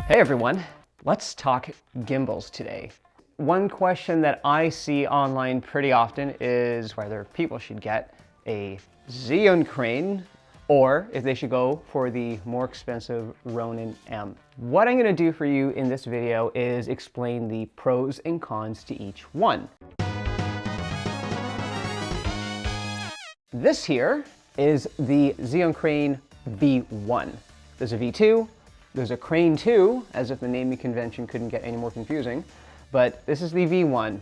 Hey everyone, let's talk gimbals today. One question that I see online pretty often is whether people should get a Zhiyun Crane or if they should go for the more expensive Ronin-M. What I'm going to do for you in this video is explain the pros and cons to each one. This here is the Zhiyun Crane V1. There's a V2, there's a Crane 2, as if the naming convention couldn't get any more confusing, but this is the V1.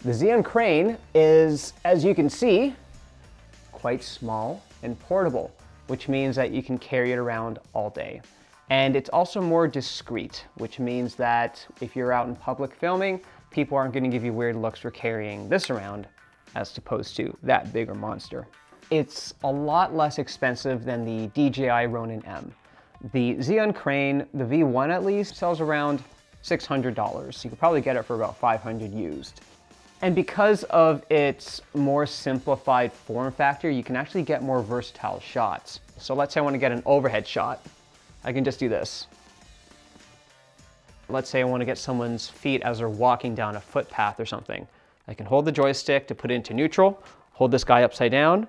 The Zhiyun Crane is, as you can see, quite small and portable, which means that you can carry it around all day. And it's also more discreet, which means that if you're out in public filming, people aren't going to give you weird looks for carrying this around as opposed to that bigger monster. It's a lot less expensive than the DJI Ronin-M. The Zhiyun Crane, the V1 at least, sells around $600. You could probably get it for about $500 used. And because of its more simplified form factor, you can actually get more versatile shots. So let's say I want to get an overhead shot. I can just do this. Let's say I want to get someone's feet as they're walking down a footpath or something. I can hold the joystick to put it into neutral, hold this guy upside down,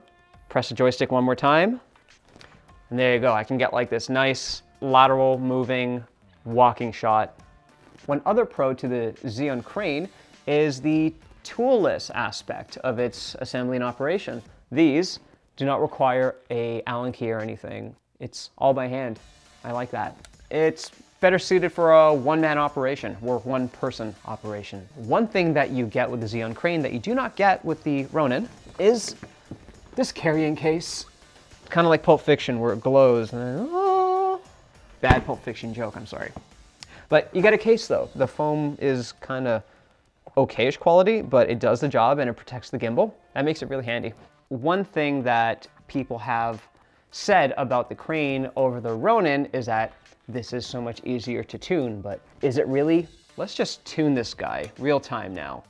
press the joystick one more time, and there you go. I can get like this nice lateral moving walking shot. One other pro to the Zhiyun Crane is the toolless aspect of its assembly and operation. These do not require an Allen key or anything. It's all by hand. I like that. It's better suited for a one-man operation or one-person operation. One thing that you get with the Zhiyun Crane that you do not get with the Ronin is this carrying case. Kind of like Pulp Fiction where it glows. Oh, bad Pulp Fiction joke, I'm sorry. But you get a case though. The foam is kind of okayish quality, but it does the job and it protects the gimbal. That makes it really handy. One thing that people have said about the Crane over the Ronin is that this is so much easier to tune, but is it really? Let's just tune this guy real time now.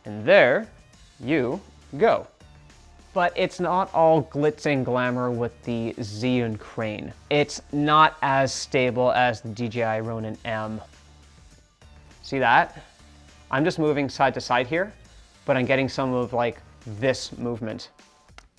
And there you go. But it's not all glitz and glamour with the Zhiyun Crane. It's not as stable as the DJI Ronin-M. See that? I'm just moving side to side here, but I'm getting some of like this movement.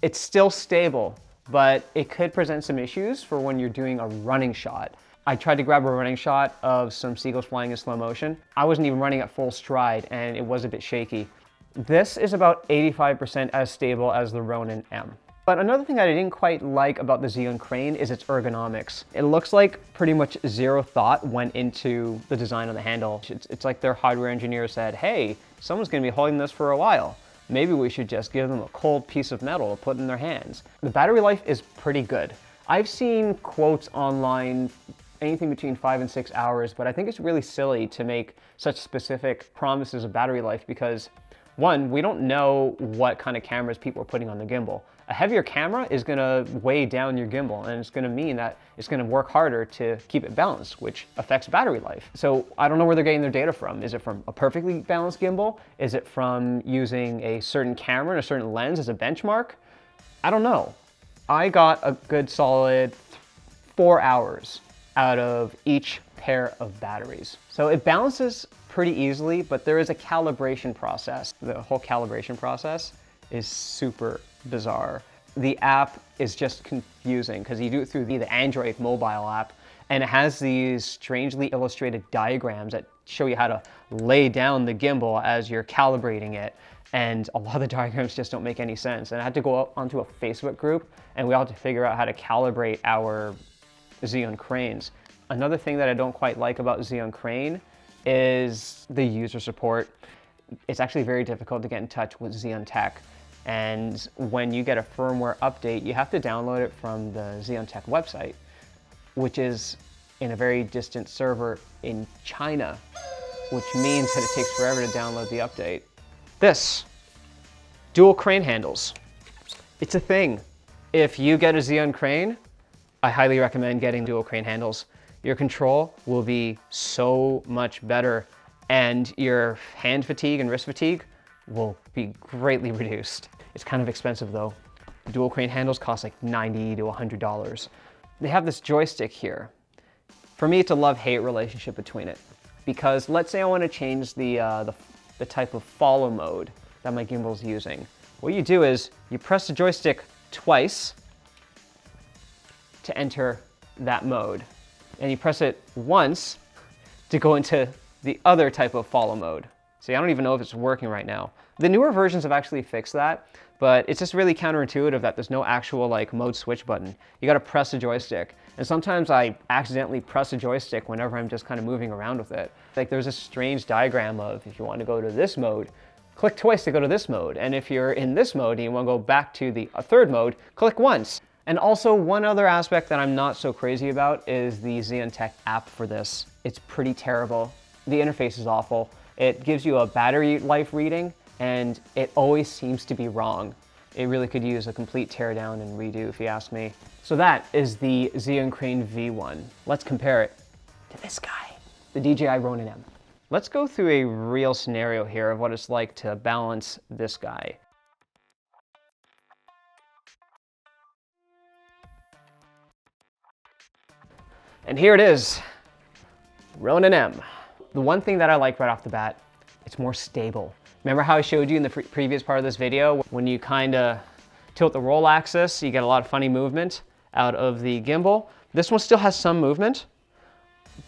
It's still stable, but it could present some issues for when you're doing a running shot. I tried to grab a running shot of some seagulls flying in slow motion. I wasn't even running at full stride and it was a bit shaky. This is about 85% as stable as the Ronin-M. But another thing that I didn't quite like about the Zhiyun Crane is its ergonomics. It looks like pretty much zero thought went into the design of the handle. It's like their hardware engineer said, hey, someone's gonna be holding this for a while. Maybe we should just give them a cold piece of metal to put in their hands. The battery life is pretty good. I've seen quotes online anything between 5 and 6 hours, but I think it's really silly to make such specific promises of battery life because one, we don't know what kind of cameras people are putting on the gimbal. A heavier camera is gonna weigh down your gimbal and it's gonna mean that it's gonna work harder to keep it balanced, which affects battery life. So I don't know where they're getting their data from. Is it from a perfectly balanced gimbal? Is it from using a certain camera and a certain lens as a benchmark? I don't know. I got a good solid 4 hours out of each pair of batteries. So it balances pretty easily, but there is a calibration process. The whole calibration process is super bizarre. The app is just confusing because you do it through the Android mobile app and it has these strangely illustrated diagrams that show you how to lay down the gimbal as you're calibrating it. And a lot of the diagrams just don't make any sense. And I had to go onto a Facebook group and we all had to figure out how to calibrate our Zhiyun Cranes. Another thing that I don't quite like about Zhiyun Crane is the user support. It's actually very difficult to get in touch with Zhiyun Tech. And when you get a firmware update, you have to download it from the Zhiyun Tech website, which is in a very distant server in China, which means that it takes forever to download the update. This, dual crane handles. It's a thing. If you get a Zhiyun Crane, I highly recommend getting dual crane handles. Your control will be so much better and your hand fatigue and wrist fatigue will be greatly reduced. It's kind of expensive though. The dual crane handles cost like $90 to $100. They have this joystick here. For me, it's a love-hate relationship between it. Because let's say I want to change the type of follow mode that my gimbal's using. What you do is you press the joystick twice to enter that mode. And you press it once to go into the other type of follow mode. See, I don't even know if it's working right now. The newer versions have actually fixed that, but it's just really counterintuitive that there's no actual like mode switch button. You gotta press the joystick. And sometimes I accidentally press the joystick whenever I'm just kind of moving around with it. Like there's a strange diagram of if you want to go to this mode, click twice to go to this mode. And if you're in this mode and you want to go back to the third mode, click once. And also one other aspect that I'm not so crazy about is the Zhiyun Tech app for this. It's pretty terrible. The interface is awful. It gives you a battery life reading and it always seems to be wrong. It really could use a complete teardown and redo if you ask me. So that is the Zhiyun Crane V1. Let's compare it to this guy, the DJI Ronin-M. Let's go through a real scenario here of what it's like to balance this guy. And here it is, Ronin-M. The one thing that I like right off the bat, it's more stable. Remember how I showed you in the previous part of this video, when you kind of tilt the roll axis, you get a lot of funny movement out of the gimbal. This one still has some movement,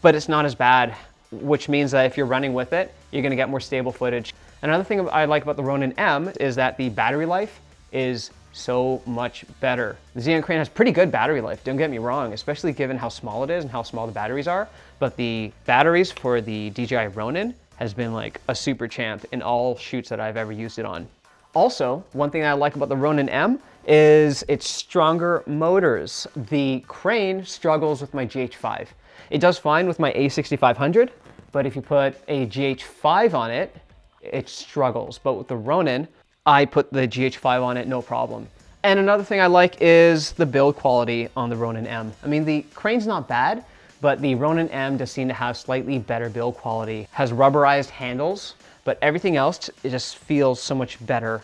but it's not as bad, which means that if you're running with it, you're gonna get more stable footage. Another thing I like about the Ronin-M is that the battery life is so much better. The Zhiyun Crane has pretty good battery life, don't get me wrong, especially given how small it is and how small the batteries are. But the batteries for the DJI Ronin has been like a super champ in all shoots that I've ever used it on. Also, one thing I like about the Ronin-M is its stronger motors. The Crane struggles with my GH5. It does fine with my A6500, but if you put a GH5 on it, it struggles. But with the Ronin, I put the GH5 on it, no problem. And another thing I like is the build quality on the Ronin-M. I mean, the Crane's not bad, but the Ronin-M does seem to have slightly better build quality. Has rubberized handles, but everything else, it just feels so much better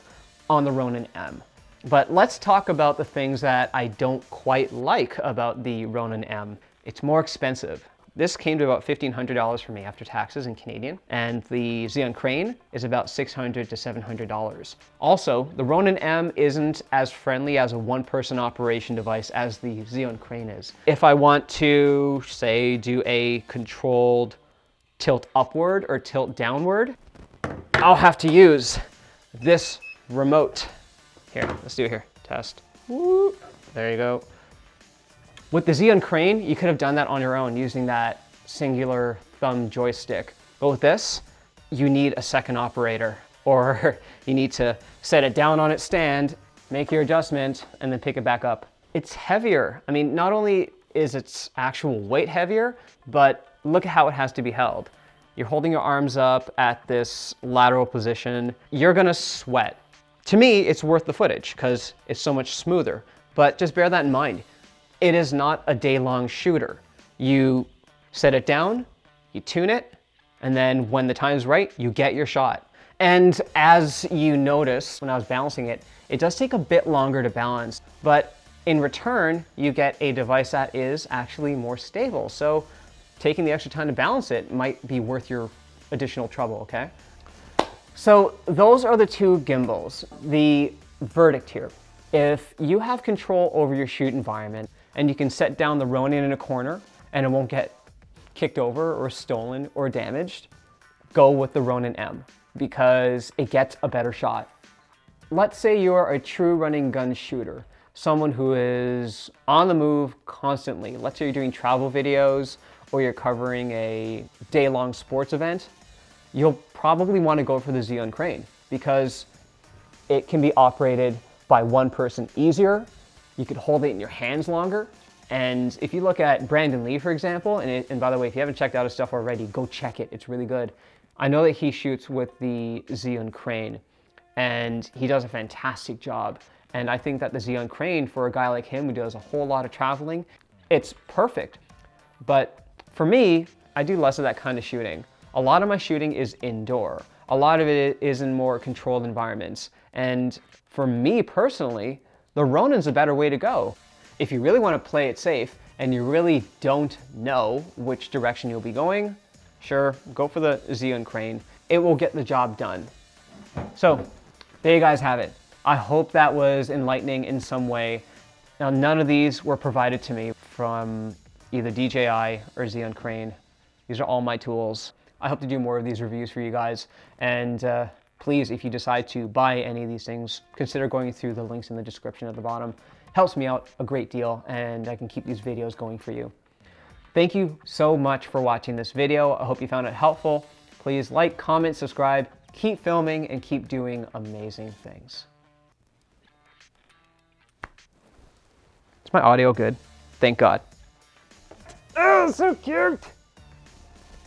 on the Ronin-M. But let's talk about the things that I don't quite like about the Ronin-M. It's more expensive. This came to about $1,500 for me after taxes in Canadian, and the Zhiyun Crane is about $600 to $700. Also, the Ronin-M isn't as friendly as a one-person operation device as the Zhiyun Crane is. If I want to, say, do a controlled tilt upward or tilt downward, I'll have to use this remote. Here, let's do it here. Test. Woo. There you go. With the Zhiyun Crane, you could have done that on your own using that singular thumb joystick. But with this, you need a second operator, or you need to set it down on its stand, make your adjustment, and then pick it back up. It's heavier. I mean, not only is its actual weight heavier, but look at how it has to be held. You're holding your arms up at this lateral position. You're gonna sweat. To me, it's worth the footage because it's so much smoother. But just bear that in mind. It is not a day-long shooter. You set it down, you tune it, and then when the time's right, you get your shot. And as you notice when I was balancing it, it does take a bit longer to balance, but in return, you get a device that is actually more stable. So taking the extra time to balance it might be worth your additional trouble, okay? So those are the two gimbals. The verdict here. If you have control over your shoot environment and you can set down the Ronin in a corner and it won't get kicked over or stolen or damaged, go with the Ronin-M because it gets a better shot. Let's say you're a true running gun shooter, someone who is on the move constantly. Let's say you're doing travel videos or you're covering a day-long sports event. You'll probably want to go for the Zhiyun Crane because it can be operated by one person easier. You could hold it in your hands longer. And if you look at Brandon Lee, for example, and by the way, if you haven't checked out his stuff already, go check it. It's really good. I know that he shoots with the Zhiyun Crane and he does a fantastic job. And I think that the Zhiyun Crane, for a guy like him who does a whole lot of traveling, it's perfect. But for me, I do less of that kind of shooting. A lot of my shooting is indoor. A lot of it is in more controlled environments. And for me personally, the Ronin's a better way to go. If you really want to play it safe and you really don't know which direction you'll be going, sure, go for the Zhiyun Crane. It will get the job done. So there you guys have it. I hope that was enlightening in some way. Now, none of these were provided to me from either DJI or Zhiyun Crane. These are all my tools. I hope to do more of these reviews for you guys. And please, if you decide to buy any of these things, consider going through the links in the description at the bottom. Helps me out a great deal, and I can keep these videos going for you. Thank you so much for watching this video. I hope you found it helpful. Please like, comment, subscribe, keep filming, and keep doing amazing things. Is my audio good? Thank God. Oh, so cute!